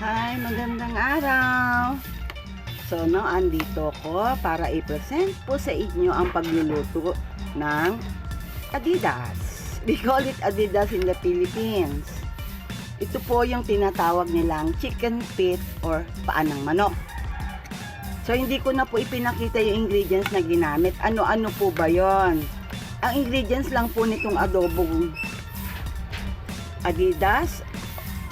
Hi, magandang araw. So, andito ko para i-present po sa inyo ang pagluluto ng Adidas. We call it Adidas in the Philippines. Ito po yung tinatawag nilang chicken feet or paa ng manok. So, hindi ko na po ipinakita yung ingredients na ginamit. Ano-ano po ba yon? Ang ingredients lang po nitong adobong Adidas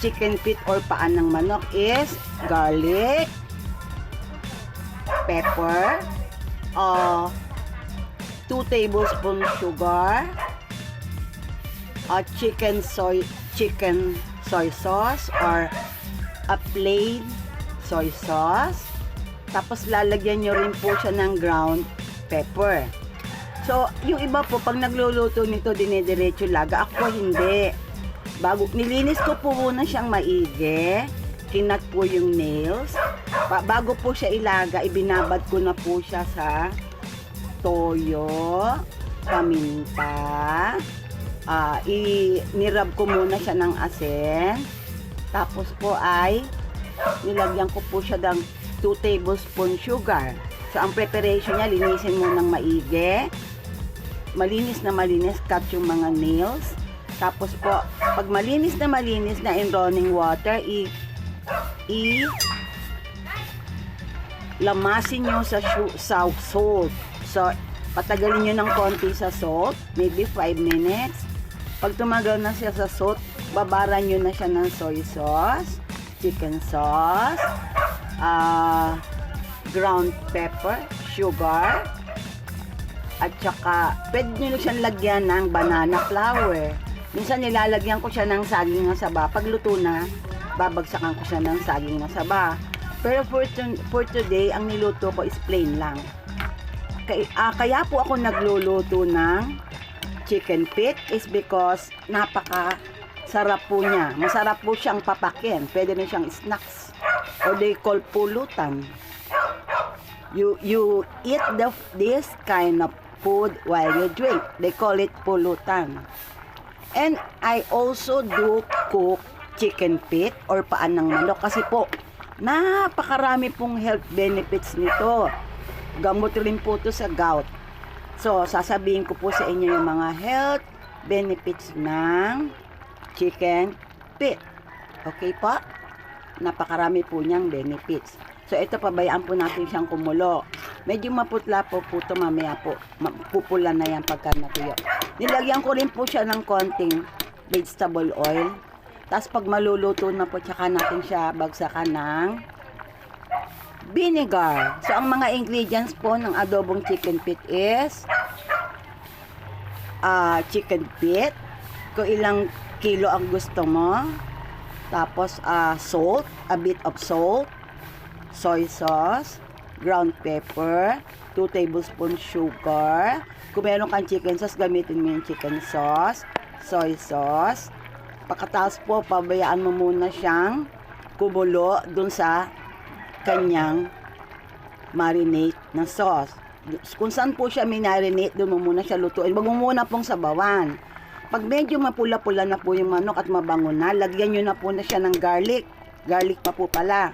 chicken feet or paa ng manok is garlic, pepper, 2 tablespoons sugar, chicken soy sauce or a plain soy sauce. Tapos lalagyan nyo rin po siya ng ground pepper. So, yung iba po, pag nagluluto nito, dinediretso laga. Ako hindi. Nilinis ko po muna siyang maigi. Kinat po yung nails. Bago po siya ilaga, ibinabad ko na po siya sa toyo, paminta. Nirab ko muna siya ng asin. Tapos po ay nilagyan ko po siya ng 2 tablespoon sugar. So, ang preparation niya, linisin mo ng maigi. Malinis na malinis, cut yung mga nails. Tapos po, pag malinis na in running water, lamasin nyo sa salt. So, patagalin nyo ng konti sa salt, maybe 5 minutes. Pag tumagal na siya sa salt, babaran nyo na siya ng soy sauce, chicken sauce, ground pepper, sugar, at saka pwede nyo siyang lagyan ng banana flour. Minsan nilalagyan ko siya ng saging na saba. Pag luto na, babagsakan ko siya ng saging na saba. Pero for today, ang niluto ko is plain lang. Kaya po ako nagluluto ng chicken feet is because napaka sarap po niya. Masarap po siyang papakin. Pwede rin siyang snacks. Or they call pulutan. You eat this kind of food while you drink. They call it pulutan. And I also do cook chicken feet or paan ng manok kasi po napakarami pong health benefits nito. Gamot rin po to sa gout. So, sasabihin ko po sa inyo yung mga health benefits ng chicken feet. Okay po? Napakarami po niyang benefits. So, ito pabayaan po natin siyang kumulo. Medyo maputla po ito mamaya po. Pupula na yan pagka natuyo. Nilagyan ko rin po siya ng konting vegetable oil. Tapos pag maluluto na po, tsaka natin siya bagsakan ng vinegar. So, ang mga ingredients po ng adobong chicken feet is chicken feet. Kung ilang kilo ang gusto mo. Tapos, salt, a bit of salt, soy sauce, ground pepper, 2 tablespoons sugar. Kung meron kang chicken sauce, gamitin mo yung chicken sauce, soy sauce. Pagkatapos po, pabayaan mo muna siyang kumulo dun sa kanyang marinate na sauce. Kung saan po siya minarinate, dun mo muna siya lutuin. Wag mo muna pong sabawan. Pag medyo mapula-pula na po yung manok at mabango na, lagyan nyo na po na siya ng garlic. Garlic pa po pala.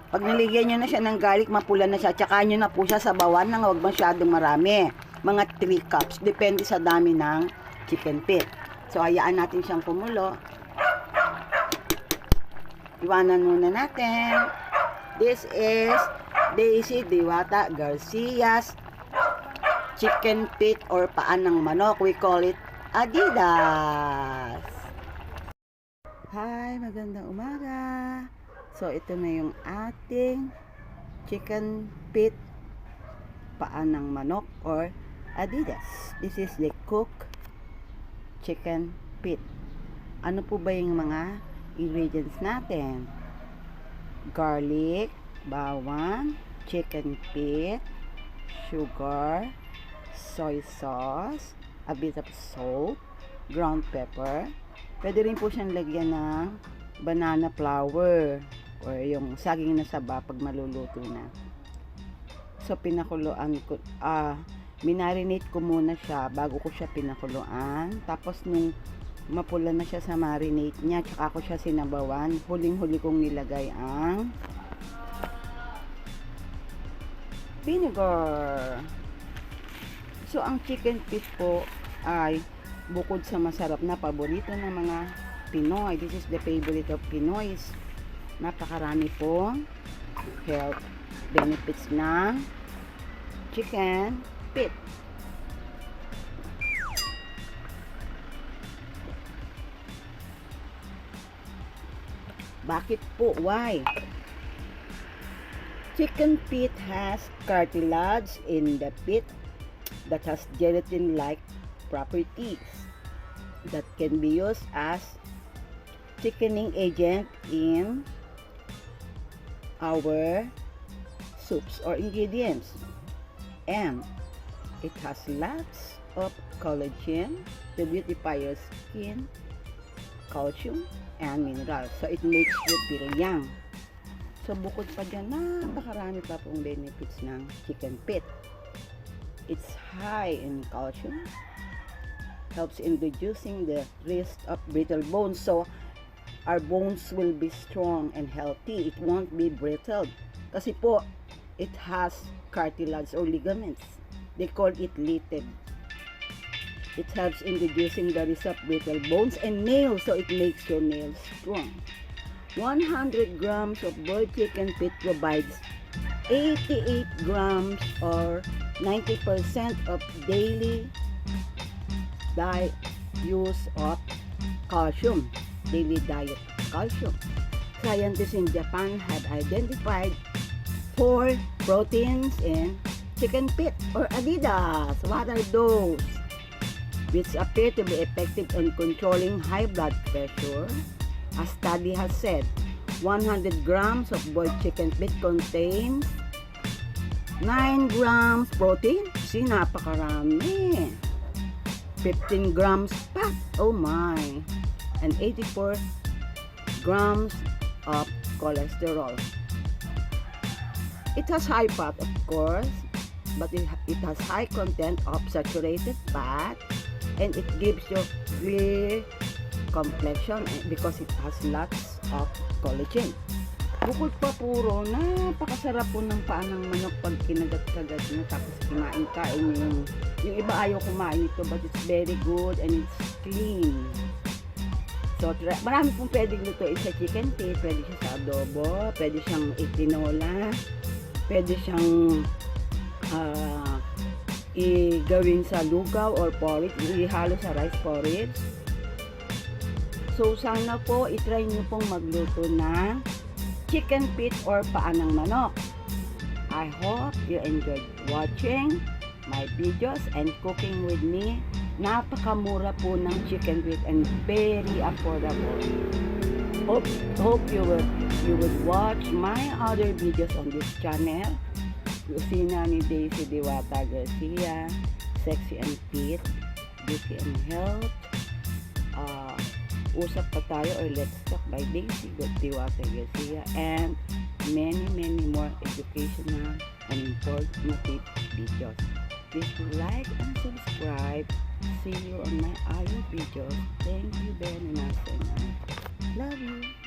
Pag niligyan nyo na siya ng garlic, mapula na siya, tsaka nyo na po siya sabawan nang huwag masyadong marami. Mga 3 cups. Depende sa dami ng chicken feet. So, hayaan natin siyang kumulo. Iwanan muna natin. This is Diwata, Garcia's chicken feet or paan ng manok. We call it Adidas. Hi, magandang umaga. So, ito na yung ating chicken feet paan ng manok or Adidas. This is the cooked chicken feet. Ano po ba yung mga ingredients natin? Garlic, bawang, chicken feet, sugar, soy sauce, a bit of salt, ground pepper. Pwede rin po siyang lagyan ng banana flour or yung saging na saba pag maluluto na. So, pinakuluan ko, minarinate ko muna siya bago ko siya pinakuluan. Tapos, nung mapula na siya sa marinate niya, tsaka ko siya sinabawan. Huling-huli kong nilagay ang vinegar. So, ang chicken feet po ay bukod sa masarap na paborito ng mga Pinoy, this is the favorite of Pinoys. Napakarami pong health benefits ng chicken feet. Bakit po? Why? Chicken feet has cartilage in the feet that has gelatin-like properties that can be used as thickening agent in our soups or ingredients. And it has lots of collagen to beautify your skin, calcium, and minerals. So, it makes you feel young. So, bukod pa dyan, napakarami pa pong benefits ng chicken feet. It's high in calcium, helps in reducing the risk of brittle bones. So, our bones will be strong and healthy. It won't be brittle. Kasi po, it has cartilage or ligaments. They call it litid. It helps in reducing the risk of brittle bones and nails, so it makes your nails strong. 100 grams of boiled chicken feet provides 88 grams or 90% of daily use of calcium. Daily diet of calcium. Scientists in Japan have identified 4 proteins in chicken feet or adidas. What are those? Which appear to be effective in controlling high blood pressure. A study has said 100 grams of boiled chicken feet contains 9 grams protein. See, napakarami. 15 grams fat. Oh my. And 84 grams of cholesterol. It has high fat, of course, but it has high content of saturated fat. And it gives you clear complexion because it has lots of collagen. Bukod pa puro, napakasarap po ng paa ng manok pag kinagat-kagat na tapos kain yung iba ayaw kumain ito, but it's very good and it's clean. So, marami pong pwedeng lutuin sa chicken feet. Pwede siya sa adobo, pwede siyang itinola, pwede siyang gawin sa lugaw or porridge, ihalo sa rice porridge. So, sana po itry nyo pong magluto ng chicken feet or paa ng manok. I hope you enjoyed watching my videos and cooking with me. Napakamura po ng chicken feet and very affordable. Hope you would watch my other videos on this channel. Kusina ni Daisy Diwata Garcia, Sexy and Fit, Beauty and Health, Usap pa tayo or Let's Talk by Daisy Diwata Garcia, and many more educational and informative videos. Please like and subscribe. See you on my other videos. Thank you very much and I love you.